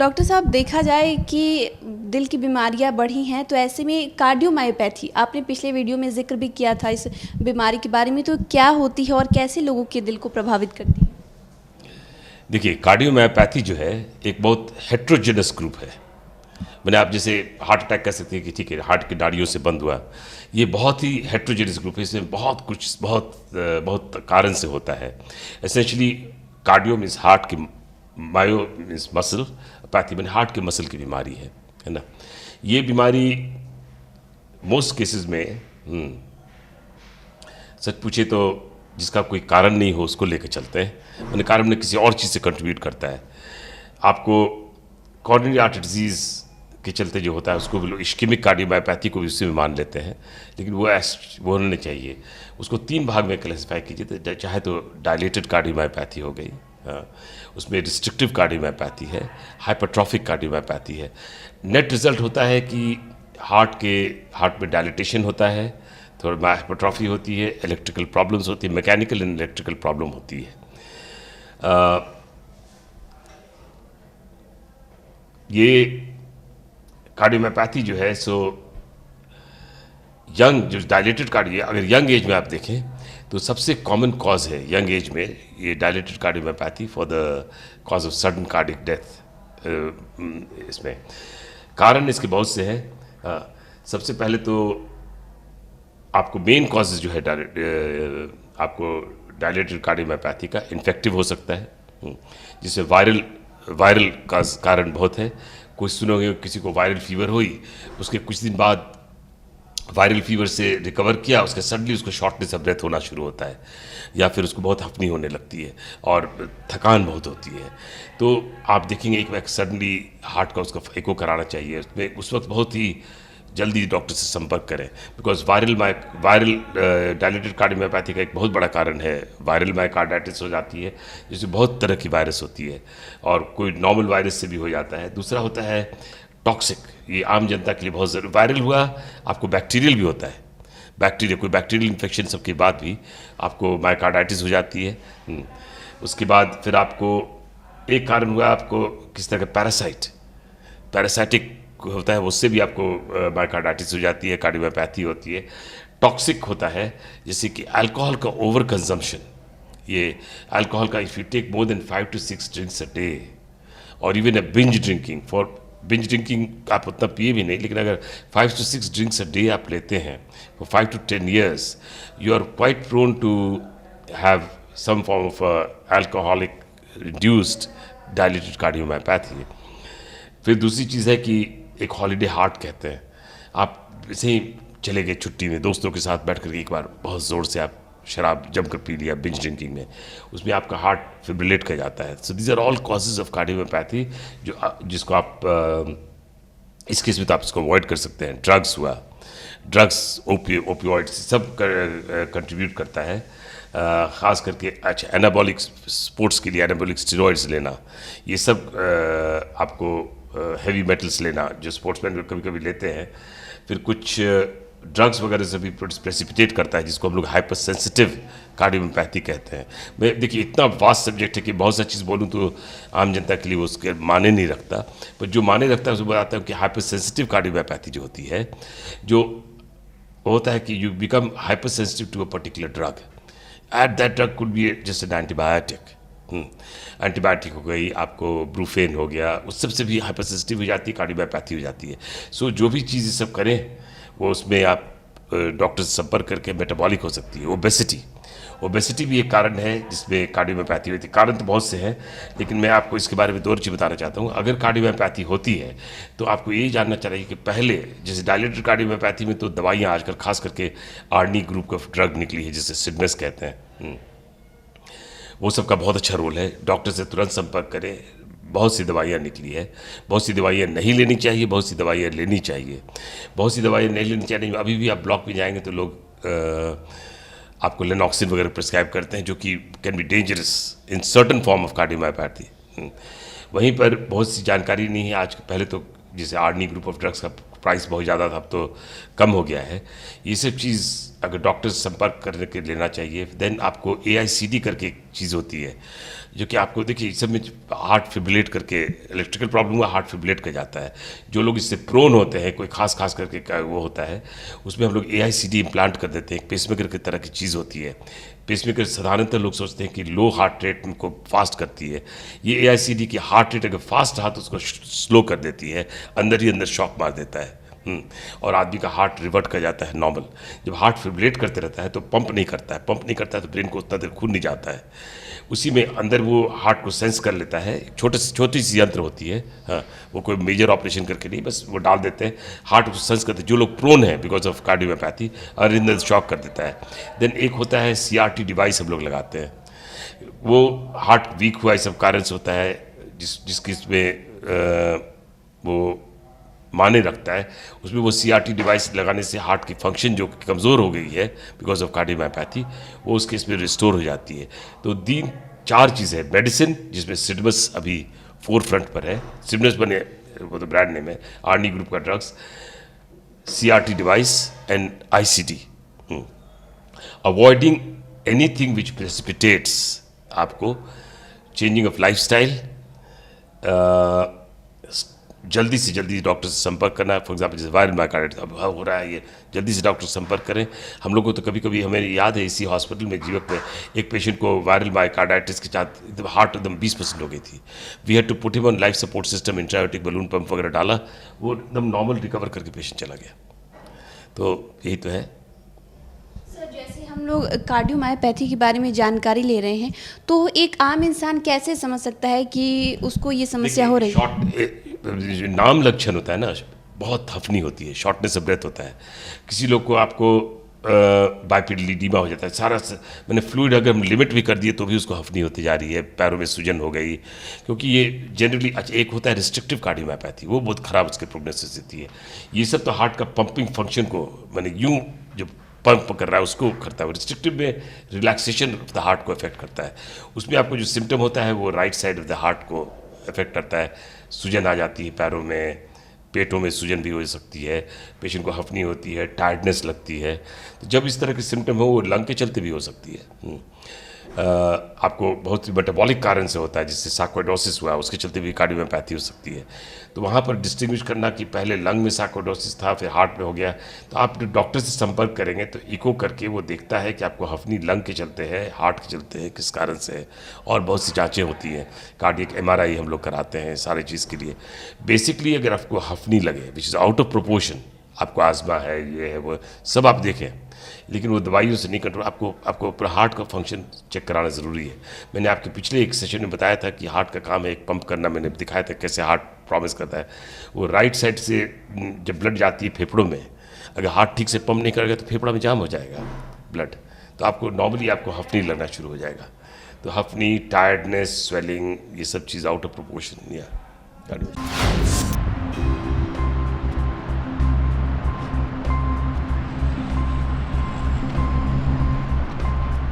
Doctor साहब, देखा जाए कि दिल की बीमारियां बढ़ी हैं, तो ऐसे में कार्डियोमायोपैथी, आपने पिछले वीडियो में जिक्र भी किया था इस बीमारी के बारे में, तो क्या होती है और कैसे लोगों के दिल को प्रभावित करती है? देखिए, कार्डियोमायोपैथी जो है एक बहुत हेट्रोजेनस ग्रुप है। मैंने आप जैसे हार्ट अटैक कह सकते हैं कि ठीक है हार्ट की नाड़ियों से बंद हुआ, ये बहुत ही हेट्रोजेनस ग्रुप है। इसमें बहुत कुछ बहुत कारण से होता है। एसेंशली कार्डियो मीन्स हार्ट की, myo means muscle, pathy mean heart के मसल की बीमारी है ना। ये बीमारी मोस्ट केसेस में सच पूछे तो जिसका कोई कारण नहीं हो उसको लेकर चलते हैं, मैंने कारण में किसी और चीज़ से कंट्रीब्यूट करता है। आपको कॉर्नरी आर्टरी डिजीज़ के चलते जो होता है उसको भी लोग इश्केमिक कार्डियोमायोपैथी को भी उसी में मान लेते हैं, लेकिन वो होना नहीं चाहिए। उसको 3 भाग में क्लासिफाई कीजिए, तो चाहे तो डायलेटेड कार्डियोमायोपैथी हो गई, उसमें रिस्ट्रिक्टिव कार्डियोमायोपैथी है, हाइपरट्रॉफिक कार्डियोमायोपैथी है। नेट रिजल्ट होता है कि हार्ट में डायलिटेशन होता है, थोड़ा हाइपरट्रॉफी होती है, इलेक्ट्रिकल प्रॉब्लम्स होती है, मैकेनिकल एंड इलेक्ट्रिकल प्रॉब्लम होती है। ये कार्डियोमायोपैथी जो है सो यंग, जो डायलेटेड कार्डियो, अगर यंग एज में आप देखें तो सबसे कॉमन कॉज है यंग एज में ये dilated cardiomyopathy for the cause of sudden cardiac death. इसमें कारण इसके बहुत से हैं। सबसे पहले तो आपको मेन कॉजेज जो है आपको डायलेटेड कार्डियोमायोपैथी का इन्फेक्टिव हो सकता है, जिससे वायरल का कारण बहुत है। कुछ सुनोगे किसी को वायरल फीवर हुई, उसके कुछ दिन बाद वायरल फीवर से रिकवर किया, उसके सडनली उसको शॉर्टनेस ऑफ ब्रेथ होना शुरू होता है, या फिर उसको बहुत हफनी होने लगती है और थकान बहुत होती है। तो आप देखेंगे एक वक्त सडनली हार्ट का उसका एको कराना चाहिए, उसमें उस वक्त बहुत ही जल्दी डॉक्टर से संपर्क करें, बिकॉज वायरल डायलेटेड कार्डियोमायोपैथी का एक बहुत बड़ा कारण है वायरल मायोकार्डाइटिस हो जाती है, जिसमें बहुत तरह की वायरस होती है और कोई नॉर्मल वायरस से भी हो जाता है। दूसरा होता है टॉक्सिक, ये आम जनता के लिए बहुत ज़रूरी। वायरल हुआ, आपको बैक्टीरियल भी होता है, कोई बैक्टीरियल इन्फेक्शन सबके बाद भी आपको मायोकार्डाइटिस हो जाती है। उसके बाद फिर आपको एक कारण हुआ आपको किस तरह का पैरासाइटिक होता है, उससे भी आपको मायोकार्डाइटिस हो जाती है, कार्डियोमायोपैथी होती है। टॉक्सिक होता है जैसे कि अल्कोहल का ओवर कंजम्पशन, ये अल्कोहल का if you take more than 5 to 6 drinks a day और इवन अ बिंज ड्रिंकिंग आप उतना पिए भी नहीं, लेकिन अगर 5 to 6 ड्रिंक्स अ डे आप लेते हैं for 5 to 10 years, you are quite prone to have some form of alcoholic reduced dilated cardiomyopathy. फिर दूसरी चीज़ है कि एक हॉलीडे हार्ट कहते हैं, आप ऐसे ही चले गए छुट्टी में दोस्तों के साथ बैठ कर एक बार बहुत ज़ोर से आप शराब जमकर पी लिया बिंज ड्रिंकिंग में, उसमें आपका हार्ट फिब्रिलेट कर जाता है। So these are all causes of cardiomyopathy जिसको आप इस केस में तो आप इसको अवॉइड कर सकते हैं। ड्रग्स हुआ, ओपियोइड्स सब कंट्रीब्यूट करता है, ख़ास करके अच्छा एनाबॉलिक स्पोर्ट्स के लिए एनाबॉलिक स्टेरॉइड्स लेना, ये सब आपको हेवी मेटल्स लेना जो स्पोर्ट्समैन कभी कभी लेते हैं। फिर कुछ ड्रग्स वगैरह से भी प्रेसिपिटेट करता है, जिसको हम लोग हाइपर सेंसिटिव कार्डियोमायोपैथी कहते हैं। मैं देखिए इतना वास्ट सब्जेक्ट है कि बहुत सा चीज़ बोलूँ तो आम जनता के लिए वो उसके माने नहीं रखता, पर जो माने रखता है उसको बताता हूँ कि हाइपर सेंसिटिव कार्डियोमायोपैथी जो होती है, जो होता है कि you become hyper sensitive to a particular drug, at that drug could be just an antibiotic. Antibiotic हो गई, आपको ब्रूफेन हो गया, उस सबसे भी हाइपर सेंसिटिव हो जाती है, कार्डियोमायोपैथी हो जाती है। सो जो भी चीज़ सब करें वो उसमें आप डॉक्टर से संपर्क करके मेटाबॉलिक हो सकती है। ओबेसिटी भी एक कारण है जिसमें कार्डियोमायोपैथी होती है। कारण तो बहुत से हैं, लेकिन मैं आपको इसके बारे में दो चीज़ बताना चाहता हूँ। अगर कार्डियोमायोपैथी होती है तो आपको यही जानना चाहिए कि पहले जैसे डायलेटेड कार्डियोमायोपैथी में तो दवाइयाँ आजकल खास करके आर्नी ग्रुप ऑफ ड्रग निकली है जिसे सिडनेस कहते हैं, वो सबका बहुत अच्छा रोल है। डॉक्टर से तुरंत संपर्क करें, बहुत सी दवाइयाँ निकली है, बहुत सी दवाइयाँ नहीं लेनी चाहिए, बहुत सी दवाइयाँ लेनी चाहिए। बहुत सी दवाइयाँ नहीं लेनी चाहिए, अभी भी आप ब्लॉक में जाएंगे तो लोग आपको लेनॉक्सिन वगैरह प्रिस्क्राइब करते हैं, जो कि can be dangerous in certain form of cardiomyopathy. वहीं पर बहुत सी जानकारी नहीं है आज। पहले तो जैसे आर्नी ग्रुप ऑफ ड्रग्स का प्राइस बहुत ज़्यादा था, अब तो कम हो गया है। ये सब चीज़ अगर डॉक्टर से संपर्क करने के लेना चाहिए। देन आपको AICD करके एक चीज़ होती है जो कि आपको देखिए इस सब में हार्ट फिब्रिलेट करके, इलेक्ट्रिकल प्रॉब्लम हुआ हार्ट फिब्रिलेट कर जाता है। जो लोग इससे प्रोन होते हैं, कोई खास करके का वो होता है, उसमें हम लोग AICD इम्प्लांट कर देते हैं। एक पेसमेकर की तरह की चीज़ होती है। पेसमेकर साधारणतः लोग सोचते हैं कि लो हार्ट रेट को फास्ट करती है। ये AICD की हार्ट रेट अगर फास्ट रहा तो उसको स्लो कर देती है, अंदर ही अंदर शॉक मार देता है। और आदमी का हार्ट रिवर्ट कर जाता है नॉर्मल। जब हार्ट फिब्रिलेट करते रहता है तो पंप नहीं करता है तो ब्रेन को उतना देर खून नहीं जाता है। उसी में अंदर वो हार्ट को सेंस कर लेता है। छोटी सी यंत्र होती है, हाँ, वो कोई मेजर ऑपरेशन करके नहीं, बस वो डाल देते हैं, हार्ट को सेंस करते हैं। जो लोग प्रोन है बिकॉज ऑफ कार्डियोपैथी और अंदर शॉक कर देता है। देन एक होता है CRT डिवाइस हम लोग लगाते हैं। वो हार्ट वीक हुआ इस सब कारण से होता है, जिसकी इसमें वो माने रखता है। उसमें वो CRT डिवाइस लगाने से हार्ट की फंक्शन जो कमज़ोर हो गई है बिकॉज ऑफ कार्डियोमायोपैथी, वो उसके इसमें रिस्टोर हो जाती है। तो 4 चीज़ है। मेडिसिन, जिसमें सिडमस अभी फोर फ्रंट पर है। सिडमस बने वो तो ब्रांड नेम है, आर्नी ग्रुप का drugs, CRT device and ICD। Avoiding anything which precipitates आपको चेंजिंग ऑफ लाइफस्टाइल। जल्दी से जल्दी डॉक्टर से संपर्क करना है। फॉर एग्जाम्पल जैसे वायरल मायोकार्डाइटिस अब हो रहा है, ये जल्दी से डॉक्टर से संपर्क करें। हम लोग को तो कभी कभी, हमें याद है इसी हॉस्पिटल में जीवक में एक पेशेंट को वायरल मायोकार्डाइटिस के साथ एकदम हार्ट एकदम 20% हो गई थी। We had to put him on life support system, intraaortic balloon pump वगैरह डाला, वो एकदम नॉर्मल रिकवर करके पेशेंट चला गया। तो यही तो है। सर, जैसे हम लोग कार्डियोमायोपैथी के बारे में जानकारी ले रहे हैं, तो एक आम इंसान कैसे समझ सकता है कि उसको ये समस्या हो रही है? नाम लक्षण होता है ना, बहुत हफनी होती है, शॉर्टनेस ऑफ ब्रेथ होता है। किसी लोग को आपको बाइपेडिलीडीमा हो जाता है, सारा मैंने फ्लूइड अगर हम लिमिट भी कर दिए तो भी उसको हफनी होती जा रही है, पैरों में सूजन हो गई, क्योंकि ये जनरली। अच्छा, एक होता है रिस्ट्रिक्टिव कार्डियोमायोपैथी, वो बहुत ख़राब उसके प्रोग्नोसिस देती है। ये सब तो हार्ट का पंपिंग फंक्शन को मैंने यूँ जो पंप कर रहा है उसको करता है। रिस्ट्रिक्टिव में रिलैक्सेशन ऑफ द हार्ट को अफेक्ट करता है। उसमें आपको जो सिम्टम होता है वो right side of the heart को अफेक्ट करता है। सूजन आ जाती है पैरों में, पेटों में सूजन भी हो सकती है, पेशेंट को हफनी होती है, टायर्डनेस लगती है। तो जब इस तरह के सिम्टम हो, वो लंग के चलते भी हो सकती है। आपको बहुत ही मेटाबॉलिक कारण से होता है, जिससे सार्कोइडोसिस हुआ, उसके चलते भी कार्डियोमायोपैथी हो सकती है। तो वहाँ पर डिस्टिंग्विश करना कि पहले लंग में सार्कोइडोसिस था, फिर हार्ट में हो गया, तो आप डॉक्टर से संपर्क करेंगे तो इको करके वो देखता है कि आपको हफनी लंग के चलते हैं, हार्ट के चलते हैं, किस कारण से है। और बहुत सी जाँचें होती हैं, कार्डियक MRI हम लोग कराते हैं सारे चीज़ के लिए। बेसिकली अगर आपको हफनी लगे which is out of proportion, आपको आजमा है, ये है, वो सब आप देखें, लेकिन वो दवाइयों से नहीं कंट्रोल, आपको अपना हार्ट का फंक्शन चेक कराना ज़रूरी है। मैंने आपके पिछले एक सेशन में बताया था कि हार्ट का काम है एक पंप करना, मैंने दिखाया था कैसे हार्ट प्रॉमिस करता है। वो राइट साइड से जब ब्लड जाती है फेफड़ों में, अगर हार्ट ठीक से पंप नहीं करेगा तो फेफड़ा में जाम हो जाएगा ब्लड, तो आपको नॉर्मली आपको हफनी लगना शुरू हो जाएगा। तो हफनी, टायर्डनेस, स्वेलिंग, ये सब चीज़ आउट ऑफ प्रोपोर्शन या